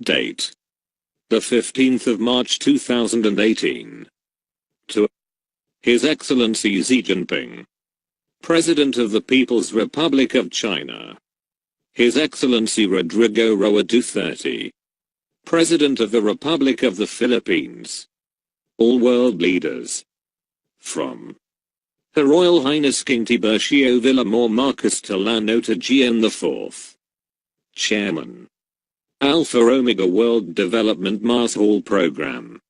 Date: the 15th of March 2018. To His Excellency Xi Jinping, President of the People's Republic of China. His Excellency Rodrigo Roa Duterte, President of the Republic of the Philippines. All world leaders. From Her Royal Highness King Tiburcio Villamor Marcos Tolano to Gian IV, Chairman, Alpha Omega World Development Mass Hall Program,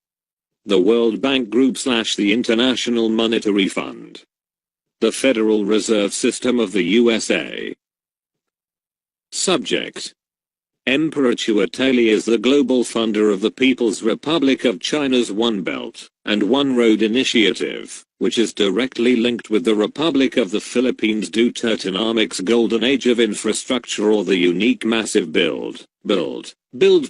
the World Bank Group / the International Monetary Fund, the Federal Reserve System of the USA. Subject: Emperor CHUA TAI is the global funder of the People's Republic of China's One Belt and One Road initiative, which is directly linked with the Republic of the Philippines' Dutertonomic's Golden Age of Infrastructure, or the unique massive build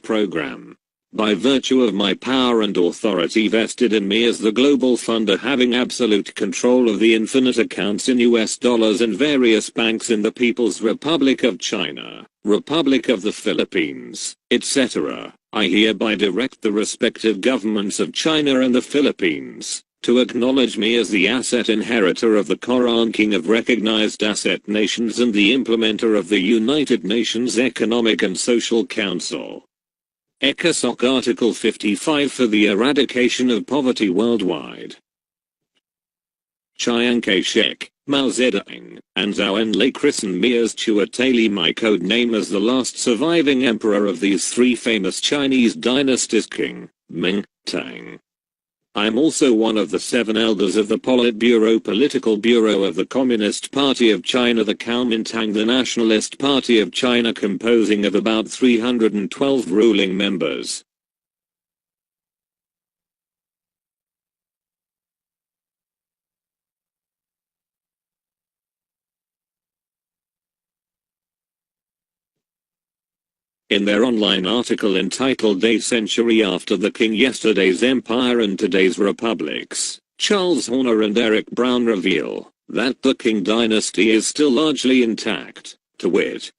program. By virtue of my power and authority vested in me as the global funder, having absolute control of the infinite accounts in US dollars in various banks in the People's Republic of China, Republic of the Philippines, etc., I hereby direct the respective governments of China and the Philippines to acknowledge me as the asset inheritor of the K.O.R.A.N, King of recognized asset nations and the implementer of the United Nations Economic and Social Council. ECOSOC Article 55 for the eradication of poverty worldwide. Chiang Kai-shek, Mao Zedong, and Zhou Enlai christen me as CHUA TAI, my code name, as the last surviving emperor of these three famous Chinese dynasties, Qing, Ming, Tang. I am also one of the 7 elders of the Politburo Political Bureau of the Communist Party of China, the Kuomintang, the Nationalist Party of China, composing of about 312 ruling members. In their online article entitled A Century After the King, Yesterday's Empire and Today's Republics, Charles Horner and Eric Brown reveal that the Qing dynasty is still largely intact, to wit.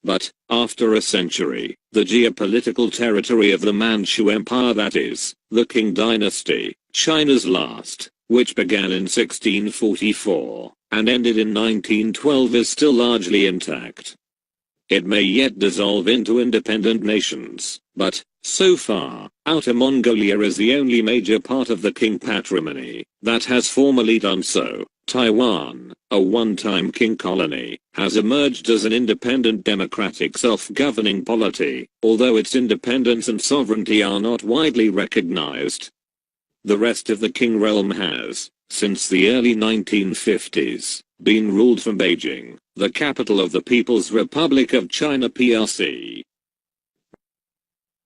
But, after a century, the geopolitical territory of the Manchu Empire, that is, the Qing dynasty, China's last, which began in 1644 and ended in 1912, is still largely intact. It may yet dissolve into independent nations, but, so far, Outer Mongolia is the only major part of the Qing patrimony that has formally done so. Taiwan, a one-time Qing colony, has emerged as an independent democratic self-governing polity, although its independence and sovereignty are not widely recognized. The rest of the Qing realm has, since the early 1950s, been ruled from Beijing, the capital of the People's Republic of China PRC.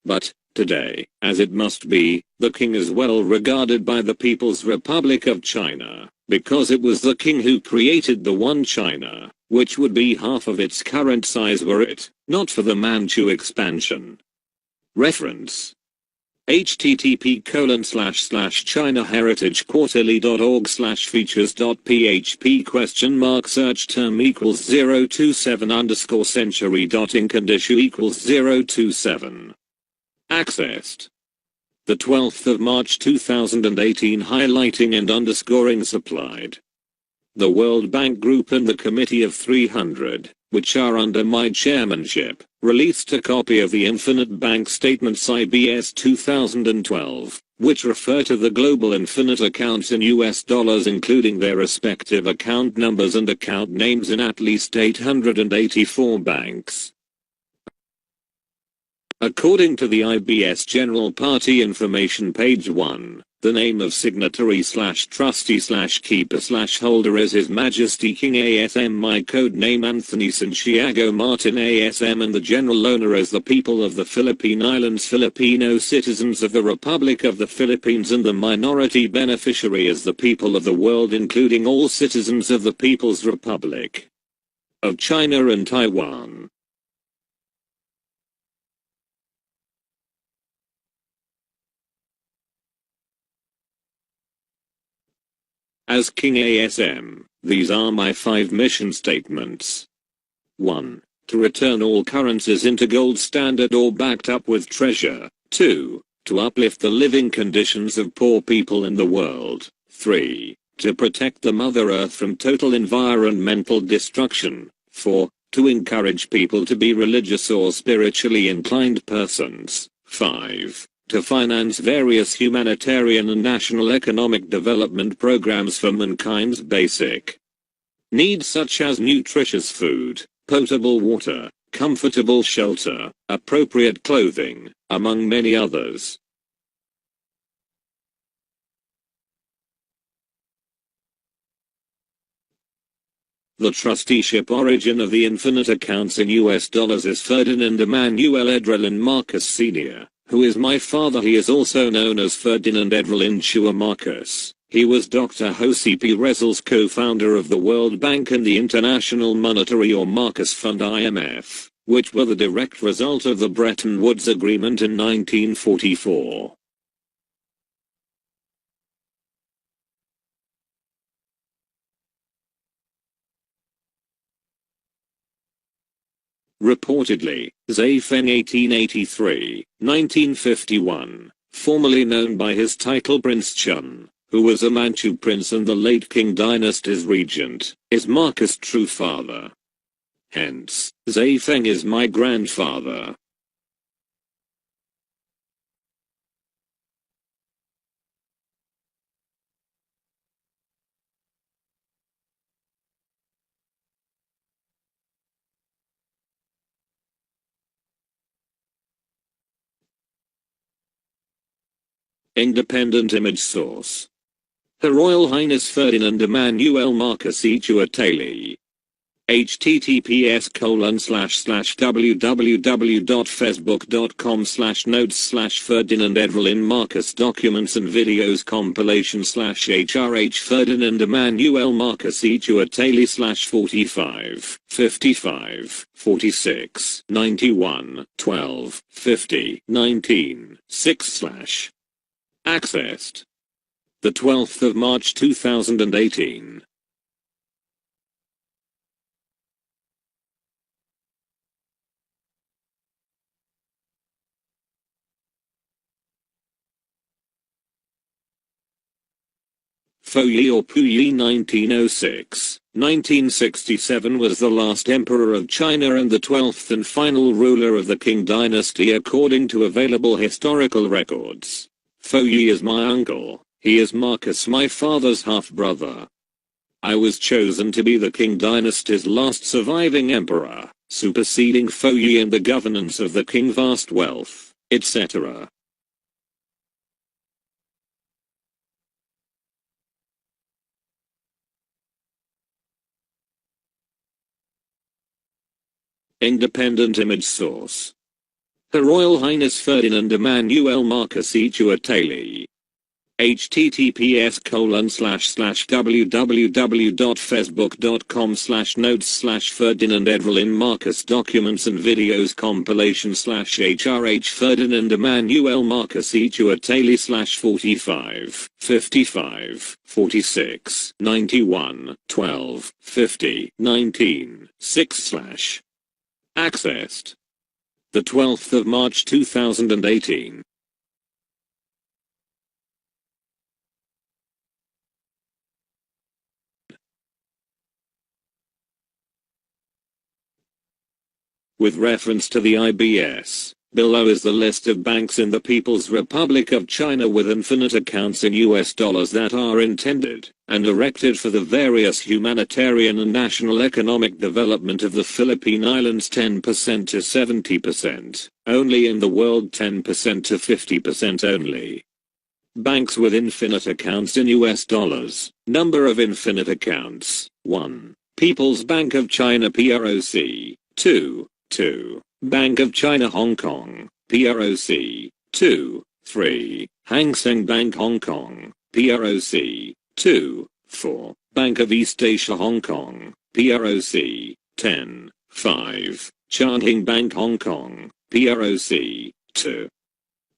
But, today, as it must be, the King is well regarded by the People's Republic of China, because it was the King who created the One China, which would be half of its current size were it not for the Manchu expansion. Reference: http://chinaheritagequarterly.org/features.php search term =027_century.inc and issue =027. Accessed. The 12th of March 2018, highlighting and underscoring supplied. The World Bank Group and the Committee of 300, which are under my chairmanship, released a copy of the Infinite Bank Statements IBS 2012, which refer to the global infinite accounts in US dollars, including their respective account numbers and account names in at least 884 banks. According to the IBS General Party Information page 1, the name of signatory/trustee/keeper/holder is His Majesty King ASM, my code name Anthony Santiago Martin ASM, and the general owner is the people of the Philippine Islands, Filipino citizens of the Republic of the Philippines, and the minority beneficiary is the people of the world, including all citizens of the People's Republic of China and Taiwan. As King ASM, these are my 5 mission statements. 1. To return all currencies into gold standard or backed up with treasure. 2. To uplift the living conditions of poor people in the world. 3. To protect the Mother Earth from total environmental destruction. 4. To encourage people to be religious or spiritually inclined persons. 5. To finance various humanitarian and national economic development programs for mankind's basic needs such as nutritious food, potable water, comfortable shelter, appropriate clothing, among many others. The trusteeship origin of the infinite accounts in US dollars is Ferdinand Emmanuel Edralin Marcus Sr., who is my father. He is also known as Ferdinand Edralin Chua Marcus. He was Dr. Jose P. Rizal's co-founder of the World Bank and the International Monetary or Marcus Fund IMF, which were the direct result of the Bretton Woods Agreement in 1944. Reportedly, Zhafeng 1883, 1951, formerly known by his title Prince Chun, who was a Manchu prince and the late Qing dynasty's regent, is Marcus' true father. Hence, Zhafeng is my grandfather. Independent image source. Her Royal Highness Ferdinand Emmanuel Marcus CHUA TAI. https://www.facebook.com/notes/Ferdinand Edralin Marcus documents and videos compilation/HRH Ferdinand Emmanuel Marcus CHUA TAI /45 55 46 91 12 50 19 6/ Accessed the 12th of March 2018. Fouyi or Puyi 1906, 1967 was the last emperor of China and the 12th and final ruler of the Qing dynasty according to available historical records. Fouyi is my uncle. He is Marcus, my father's half-brother. I was chosen to be the Qing dynasty's last surviving emperor, superseding Fouyi in the governance of the Qing vast wealth, etc. Independent image source. Her Royal Highness Ferdinand Emmanuel Marcus CHUA TAI. https://www.facebook.com/notes/Ferdinand Edralin Marcus documents and videos compilation/HRH Ferdinand Emmanuel Marcus CHUA TAI /45 55 46 91 12 50 19 6/ Accessed the 12th of March 2018. With reference to the IBS, below is the list of banks in the People's Republic of China with infinite accounts in US dollars that are intended and erected for the various humanitarian and national economic development of the Philippine Islands 10% to 70%, only in the world 10% to 50% only. Banks with infinite accounts in US dollars. Number of infinite accounts, 1. People's Bank of China PROC, 2. Bank of China Hong Kong, PROC, 2. 3. Hang Seng Bank Hong Kong, PROC, 2. 4. Bank of East Asia Hong Kong, PROC, 10. 5. Chanting Bank Hong Kong, PROC, 2.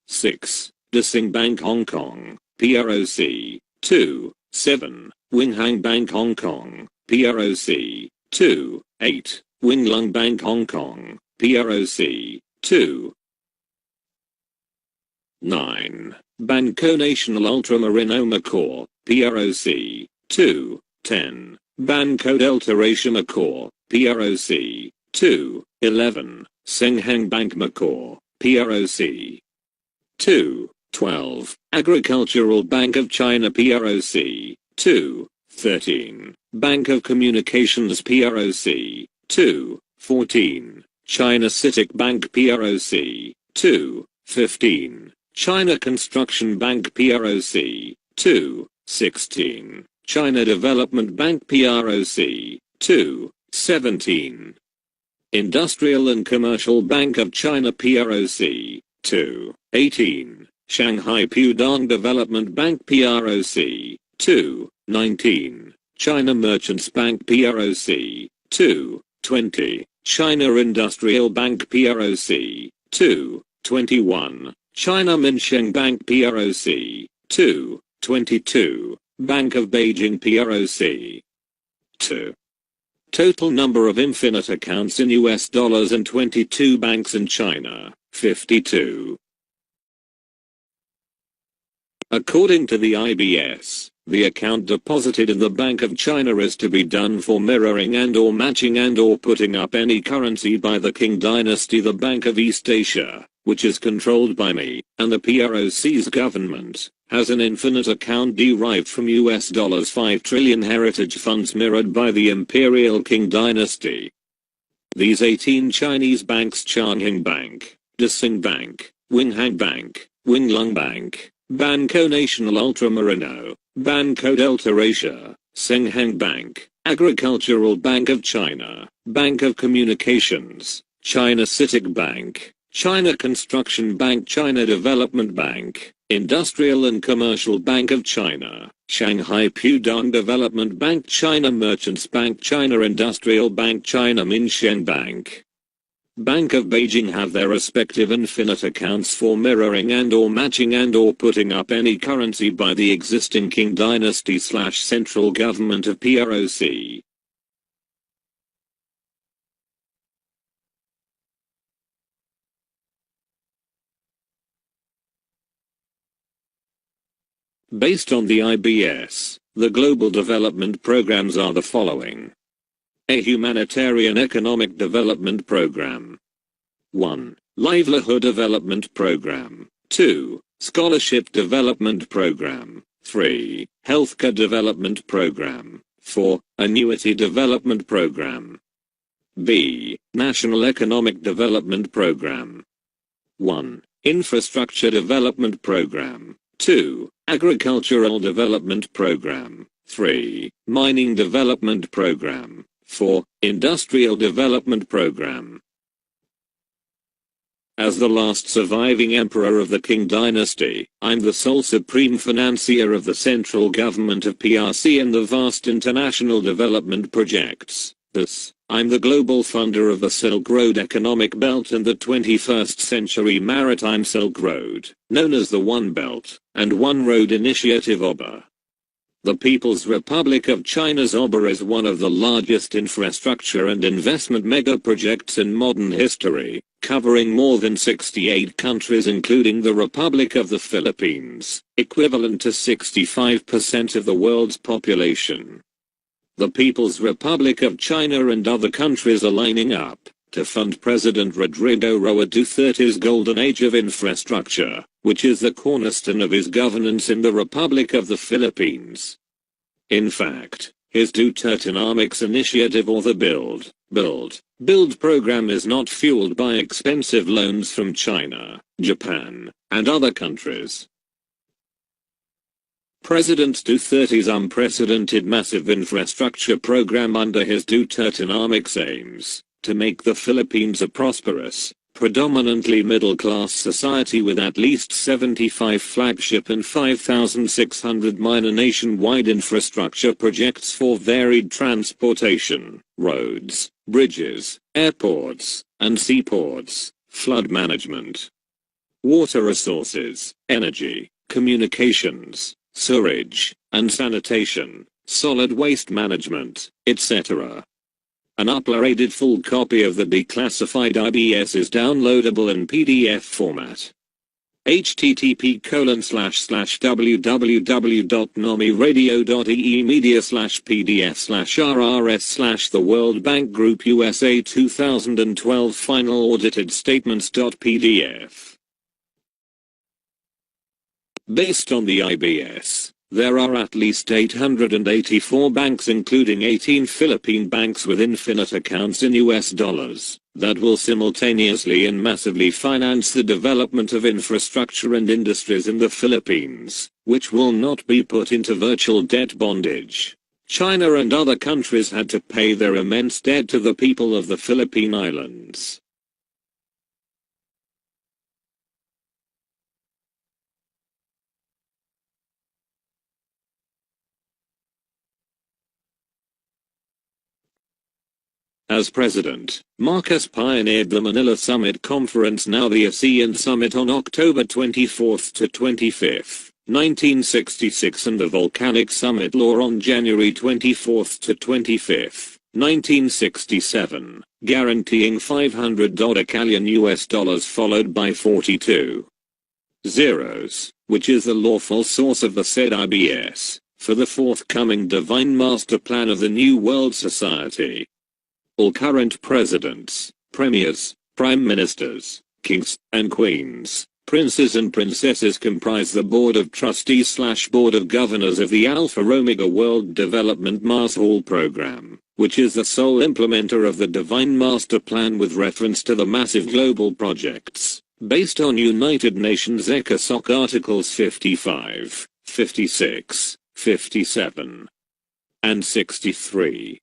6. Desing Bank Hong Kong, PROC, 2. 7. Winghang Bank Hong Kong, PROC, 2. 8. Wing Lung Bank Hong Kong, PROC, 2. 9. Banco National Ultramarino Macau, PROC, 2. 10. Banco Delta Asia Macau, PROC, 2. 11. Sengheng Bank Macau, PROC, 2. 12. Agricultural Bank of China PROC, 2. 13. Bank of Communications PROC, 2. 14. China CITIC Bank PROC, 2. 15. China Construction Bank PROC, 2. 16. China Development Bank PROC, 2. 17. Industrial and Commercial Bank of China PROC, 2. 18. Shanghai Pudong Development Bank PROC, 2. 19. China Merchants Bank PROC, 2. 20. China Industrial Bank PROC, 2. 21. China Minsheng Bank PROC, 2. 22. Bank of Beijing PROC, 2. Total number of infinite accounts in US dollars and 22 banks in China, 52. According to the IBS, the account deposited in the Bank of China is to be done for mirroring and or matching and or putting up any currency by the Qing dynasty, the Bank of East Asia, which is controlled by me, and the PROC's government, has an infinite account derived from US dollars 5 trillion heritage funds mirrored by the Imperial Qing dynasty. These 18 Chinese banks: Changning Bank, Dixing Bank, Winghang Bank, Winglung Bank, Banco National Ultramarino, Banco Delta Asia, Sengheng Bank, Agricultural Bank of China, Bank of Communications, China CITIC Bank, China Construction Bank, China Development Bank, Industrial and Commercial Bank of China, Shanghai Pudong Development Bank, China Merchants Bank, China Industrial Bank, China Minsheng Bank, Bank of Beijing have their respective infinite accounts for mirroring and or matching and or putting up any currency by the existing Qing dynasty / central government of PROC. Based on the IBS, the global development programs are the following. A Humanitarian Economic Development Program. 1. Livelihood Development Program. 2. Scholarship Development Program. 3. Healthcare Development Program. 4. Annuity Development Program. B. National Economic Development Program. 1. Infrastructure Development Program. 2. Agricultural Development Program. 3. Mining Development Program. 4. Industrial Development Program. As the last surviving emperor of the Qing dynasty, I'm the sole supreme financier of the central government of PRC and the vast international development projects. Thus, I'm the global funder of the Silk Road Economic Belt and the 21st Century Maritime Silk Road, known as the One Belt and One Road Initiative (OBA). The People's Republic of China's OBA is one of the largest infrastructure and investment mega-projects in modern history, covering more than 68 countries including the Republic of the Philippines, equivalent to 65% of the world's population. The People's Republic of China and other countries are lining up to fund President Rodrigo Roa Duterte's golden age of infrastructure, which is the cornerstone of his governance in the Republic of the Philippines. In fact, his Dutertenomics initiative, or the Build program, is not fueled by expensive loans from China, Japan, and other countries. President Duterte's unprecedented massive infrastructure program under his Dutertenomics aims to make the Philippines a prosperous, predominantly middle-class society with at least 75 flagship and 5,600 minor nationwide infrastructure projects for varied transportation, roads, bridges, airports, and seaports, flood management, water resources, energy, communications, sewerage, and sanitation, solid waste management, etc. An uploaded full copy of the declassified IBS is downloadable in PDF format. http://www.nomiradio.ee media/pdf/rrs/ The World Bank Group USA 2012 Final Audited Statements.pdf. Based on the IBS, there are at least 884 banks, including 18 Philippine banks with infinite accounts in US dollars, that will simultaneously and massively finance the development of infrastructure and industries in the Philippines, which will not be put into virtual debt bondage. China and other countries had to pay their immense debt to the people of the Philippine Islands. As president, Marcos pioneered the Manila Summit Conference, now the ASEAN Summit, on October 24 to 25, 1966, and the Volcanic Summit Law on January 24 to 25, 1967, guaranteeing $500 Canadian US dollars followed by 42 zeros, which is the lawful source of the said IBS, for the forthcoming Divine Master Plan of the New World Society. All current presidents, premiers, prime ministers, kings and queens, princes and princesses comprise the Board of Trustees/Board of Governors of the Alpha Omega World Development Mars Hall Program, which is the sole implementer of the Divine Master Plan with reference to the massive global projects, based on United Nations ECOSOC Articles 55, 56, 57, and 63.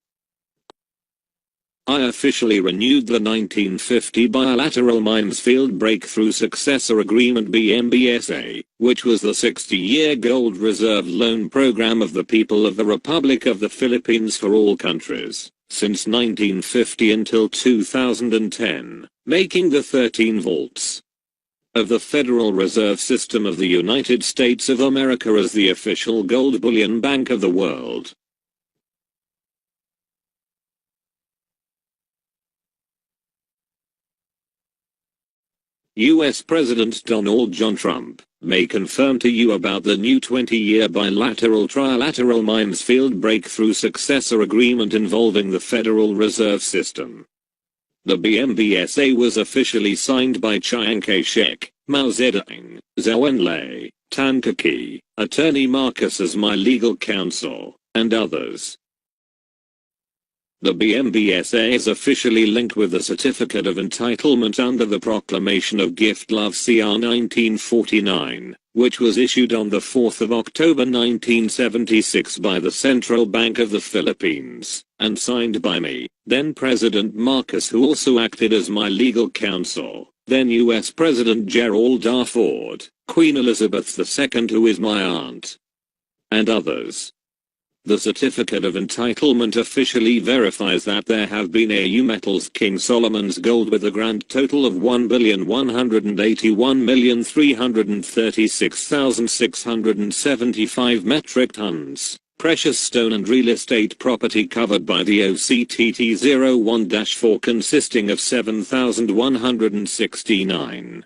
I officially renewed the 1950 Bilateral Minefield Breakthrough Successor Agreement (BMBSA), which was the 60-year gold reserve loan program of the people of the Republic of the Philippines for all countries, since 1950 until 2010, making the 13 vaults of the Federal Reserve System of the United States of America as the official gold bullion bank of the world. U.S. President Donald John Trump may confirm to you about the new 20-year bilateral trilateral Minefield Breakthrough Successor Agreement involving the Federal Reserve System. The BMBSA was officially signed by Chiang Kai-shek, Mao Zedong, Zhou Enlai, Tan Kaki, Attorney Marcus as my legal counsel, and others. The BMBSA is officially linked with the Certificate of Entitlement under the Proclamation of Gift Love CR 1949, which was issued on the 4th of October 1976 by the Central Bank of the Philippines, and signed by me, then President Marcos, who also acted as my legal counsel, then U.S. President Gerald R. Ford, Queen Elizabeth II, who is my aunt, and others. The Certificate of Entitlement officially verifies that there have been AU metals King Solomon's gold with a grand total of 1,181,336,675 metric tons, precious stone and real estate property covered by the OCTT 01-4 consisting of 7,169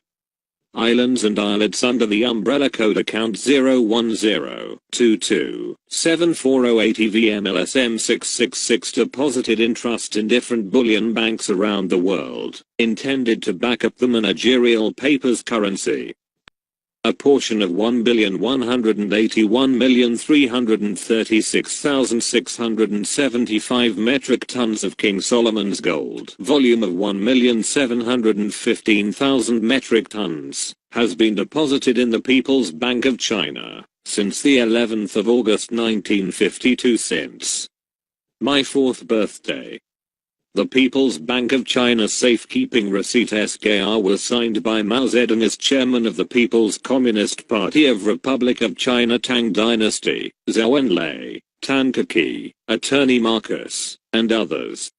islands and islets under the umbrella code account 010227408 TVM-LSM-666 deposited in trust in different bullion banks around the world, intended to back up the managerial paper's currency. A portion of 1,181,336,675 metric tons of King Solomon's gold, volume of 1,715,000 metric tons, has been deposited in the People's Bank of China since the 11th of August 1952, since my 4th birthday. The People's Bank of China's safekeeping receipt SKR was signed by Mao Zedong as chairman of the People's Communist Party of Republic of China Tang Dynasty, Zhou Enlai, Tan Kaki, Attorney Marcus, and others.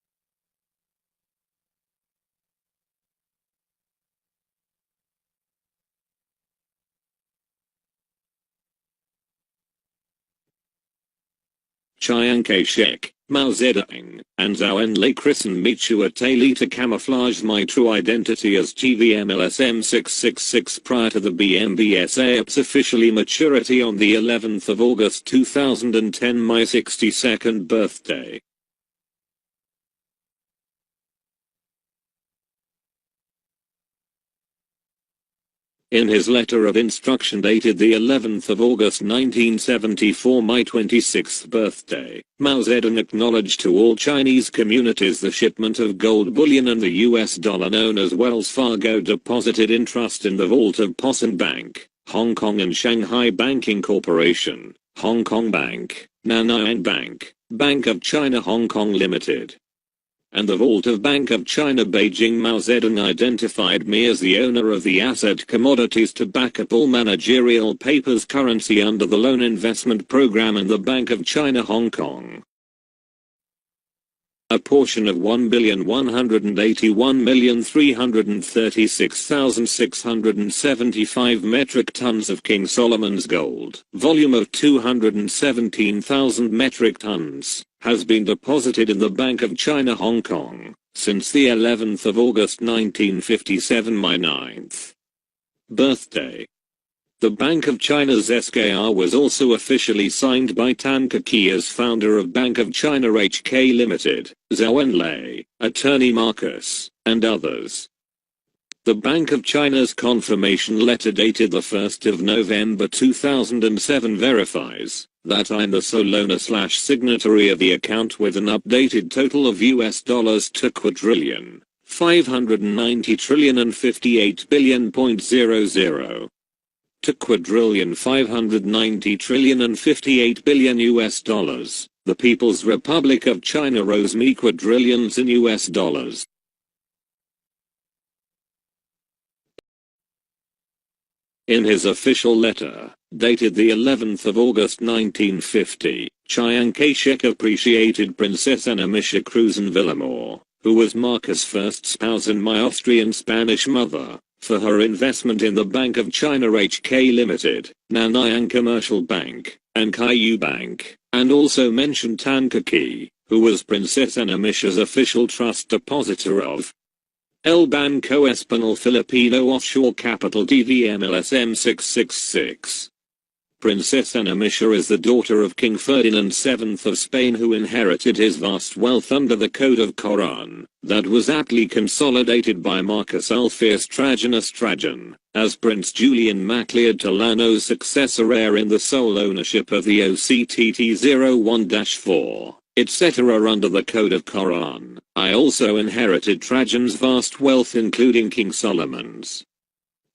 Chiang Kai-shek, Mao Zedong and Zhou Enlai christened me CHUA TAI to camouflage my true identity as TVM-LSM-666 prior to the BMBSAP's officially maturity on the 11th of August 2010, my 62nd birthday. In his letter of instruction dated the 11th of August 1974, my 26th birthday, Mao Zedong acknowledged to all Chinese communities the shipment of gold bullion and the US dollar known as Wells Fargo deposited in trust in the vault of Posen Bank, Hong Kong and Shanghai Banking Corporation, Hong Kong Bank, Nanyang Bank, Bank of China Hong Kong Limited, and the vault of Bank of China Beijing. Mao Zedong identified me as the owner of the asset commodities to back up all managerial papers currency under the loan investment program in the Bank of China Hong Kong. A portion of 1,181,336,675 metric tons of King Solomon's gold, volume of 217,000 metric tons, has been deposited in the Bank of China Hong Kong since the 11th of August 1957, my 9th birthday. The Bank of China's SKR was also officially signed by Tan Keki as founder of Bank of China HK Limited, Zhou Enlai, attorney Marcus, and others. The Bank of China's confirmation letter dated the 1st of November 2007 verifies that I'm the sole owner/signatory of the account with an updated total of US dollars to quadrillion, 590 trillion and 58 billion.00. To quadrillion 590 trillion and 58 billion US dollars, the People's Republic of China owes me quadrillions in US dollars. In his official letter, dated the 11th of August 1950, Chiang Kai-shek appreciated Princess Anna Misha Kreuzen-Villamor, who was Marcus' first spouse and my Austrian-Spanish mother, for her investment in the Bank of China HK Limited, Nanyang Commercial Bank, and Kaiyu Bank, and also mentioned Tan Keki, who was Princess Anna Misha's official trust depositor of El Banco Español Filipino Offshore Capital TVM-LSM-666. Princess Anna Misha is the daughter of King Ferdinand VII of Spain, who inherited his vast wealth under the Code of K.O.R.A.N. that was aptly consolidated by Marcus Ulfius Trajanus Trajan, as Prince Julian MacLeod Tolano's successor heir in the sole ownership of the OCTT-01-4, etc. under the Code of K.O.R.A.N. I also inherited Trajan's vast wealth, including King Solomon's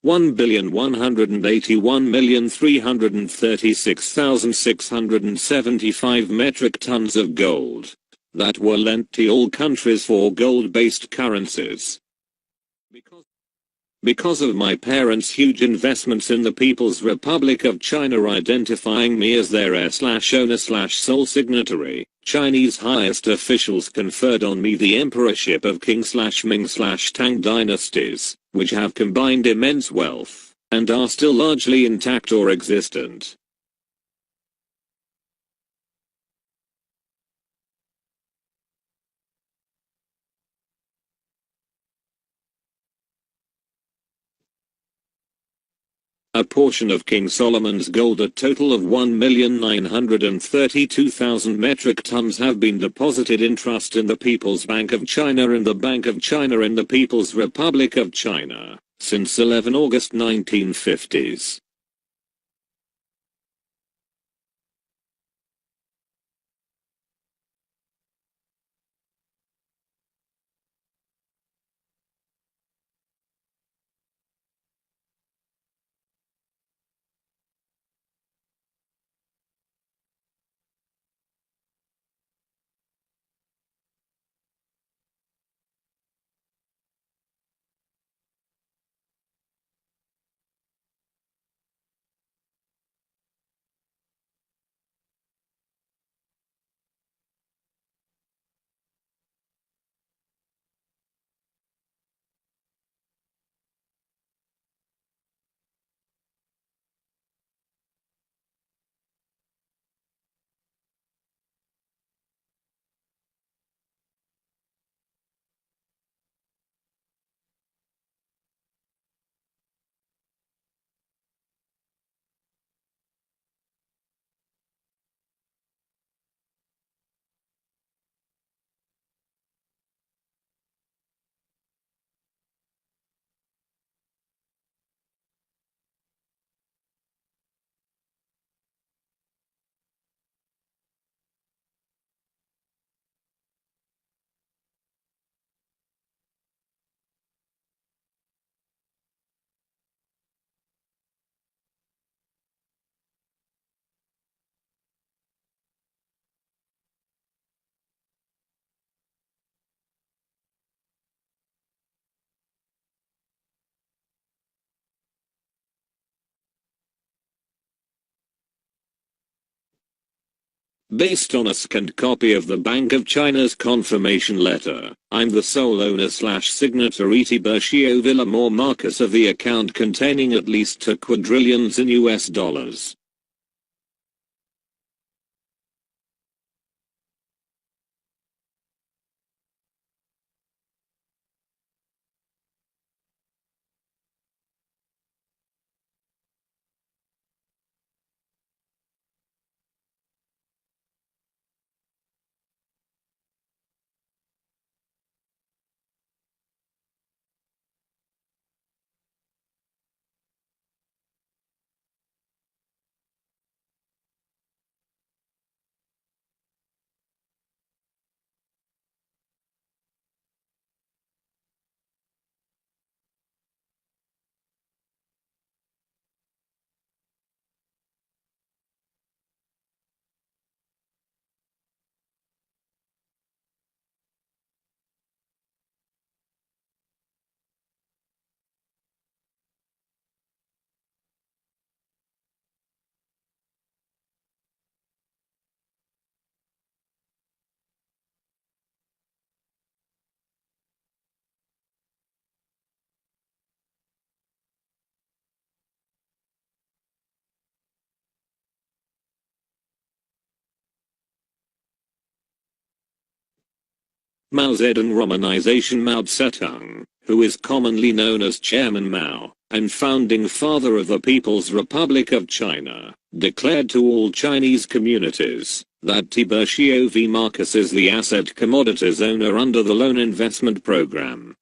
1,181,336,675 metric tons of gold that were lent to all countries for gold-based currencies. Because of my parents' huge investments in the People's Republic of China identifying me as their heir/owner/sole signatory, Chinese highest officials conferred on me the emperorship of Qing/Ming/Tang dynasties, which have combined immense wealth, and are still largely intact or existent. A portion of King Solomon's gold, a total of 1,932,000 metric tons, have been deposited in trust in the People's Bank of China and the Bank of China in the People's Republic of China since 11 August 1950s. Based on a scanned copy of the Bank of China's confirmation letter, I'm the sole owner/signatory Tiburcio Villamor Marcus of the account containing at least 2 quadrillions in US dollars. Mao Zedong Romanization. Mao Zedong, who is commonly known as Chairman Mao, and founding father of the People's Republic of China, declared to all Chinese communities that Tiburcio V. Marcus is the asset commodities owner under the loan investment program.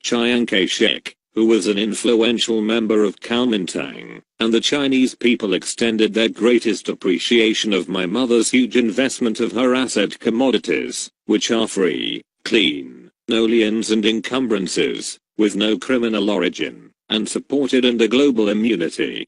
Chiang Kai-shek, who was an influential member of Kuomintang, and the Chinese people extended their greatest appreciation of my mother's huge investment of her asset commodities, which are free, clean, no liens and encumbrances, with no criminal origin, and supported under global immunity.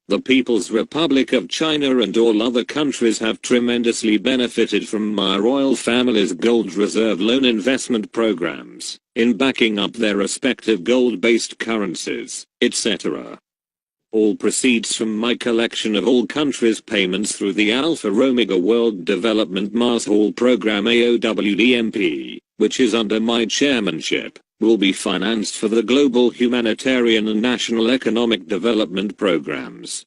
The People's Republic of China and all other countries have tremendously benefited from my royal family's gold reserve loan investment programs, in backing up their respective gold-based currencies, etc. All proceeds from my collection of all countries' payments through the Alpha Omega World Development Mars Hall Program AOWDMP, which is under my chairmanship, will be financed for the global humanitarian and national economic development programs.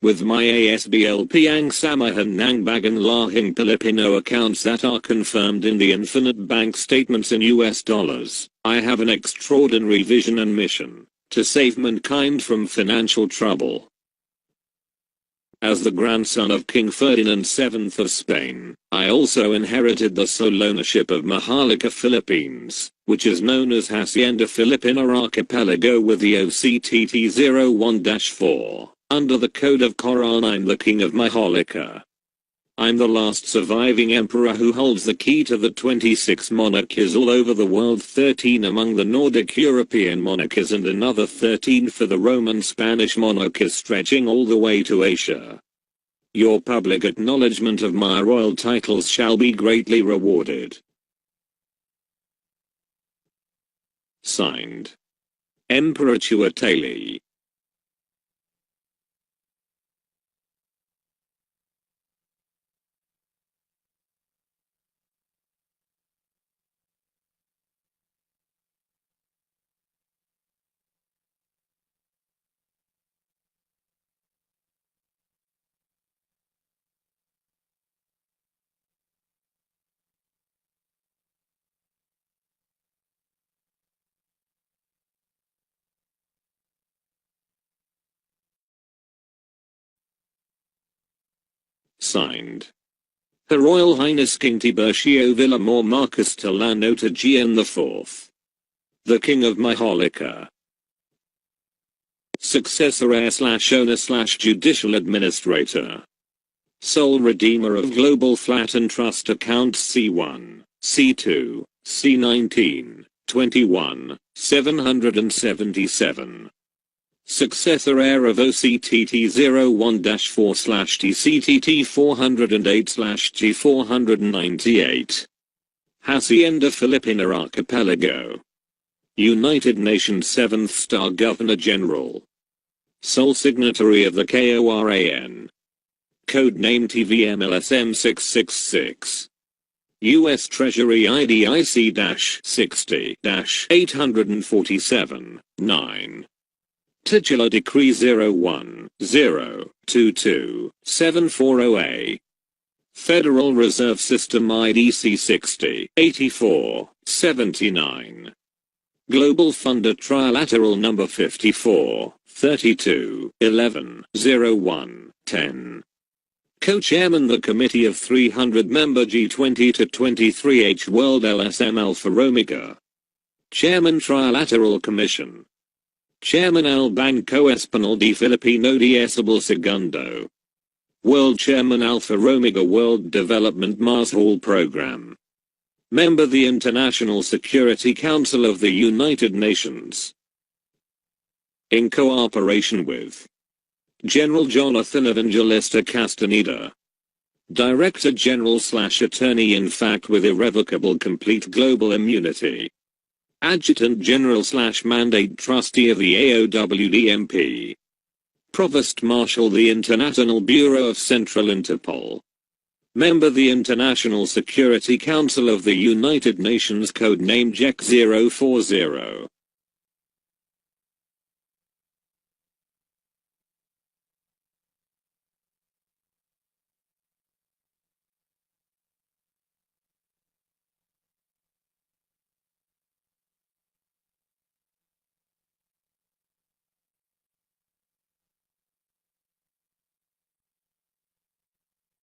With my ASBL Piang Samahan Nang Bagan Lahing Filipino accounts that are confirmed in the infinite bank statements in US dollars, I have an extraordinary vision and mission to save mankind from financial trouble. As the grandson of King Ferdinand VII of Spain, I also inherited the sole ownership of Maharlika Philippines, which is known as Hacienda Filipina Archipelago with the OCTT-01-4. Under the code of K.O.R.A.N, I'm the king of Maharlika. I'm the last surviving emperor who holds the key to the 26 monarchies all over the world, 13 among the Nordic European monarchies and another 13 for the Roman Spanish monarchies stretching all the way to Asia. Your public acknowledgement of my royal titles shall be greatly rewarded. Signed, Emperor CHUA TAI. Signed, Her Royal Highness King Tiburcio Villamor Marcus Tolano Tajian IV, the King of Maharlika. Successor heir/owner/judicial administrator. Sole redeemer of Global Flat and Trust Accounts C1, C2, C19, 21, 777. Successor heir of OCTT-01-4/TCTT-408/G498. Hacienda Filipina Archipelago. United Nations 7th Star Governor General. Sole signatory of the K.O.R.A.N. Codename TVM-LSM-666. U.S. Treasury IDIC-60-847-9. Titular Decree 01-022-740A. Federal Reserve System IDC 60-84-79. Global Funder Trilateral Number 54-32-11-01-10. Co-Chairman the Committee of 300-member G20 to 23H World LSM Alpha Omega. Chairman Trilateral Commission. Chairman Al Banco Espanol de Filipino de Esabel Segundo. World Chairman Alpha Omega World Development Mars Hall Program. Member the International Security Council of the United Nations. In cooperation with General Jonathan Evangelista Castaneda. Director General/Attorney in fact with irrevocable complete global immunity. Adjutant General/Mandate Trustee of the AOWDMP. Provost Marshal the International Bureau of Central Interpol. Member the International Security Council of the United Nations Codename JEC 040.